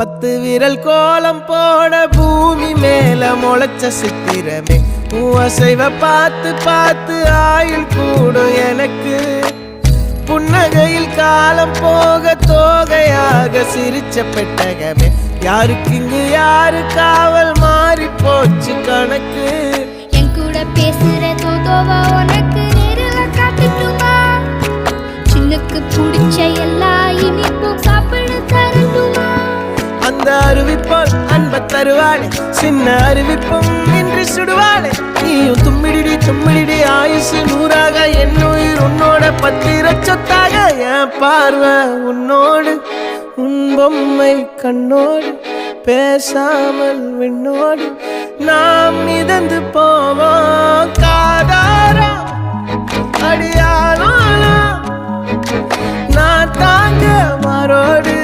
10 விரல் கோலம் போட பூமி மேல முளைச்ச சித்திரமே அசைவ பார்த்து பார்த்து ஆயுள் கூடும் எனக்கு புன்னகையில் காலம் போக தோகையாக சிரிச்ச பெட்டகமே யாருக்கு இங்கு யாரு காவல் மாறி போச்சு கணக்கு என் கூட பேசுற தோதோவா உனக்கு நேரில் காட்டுட்டுமா சின்னுக்கு பிடிச்ச எல்லா இனிப்பும் சாப்பிட தரட்டுமா அந்த அறிவிப்பால் அன்ப தருவாளே சின்ன அறிவிப்பும் இன்று சுடுவாளே நீயும் தும்மிடி தும்மிடி ஆயுசு 100ஆக என் உயிர் உன்னோட 10 சொத்தாக என் பார்வை உன்னோடு உன் பொம்மை கண்ணோடு பேசாமல் விண்ணோடு நாம் மிதந்து போவோம் காதாரா அடியாளோ நான் தாங்க மாறோடு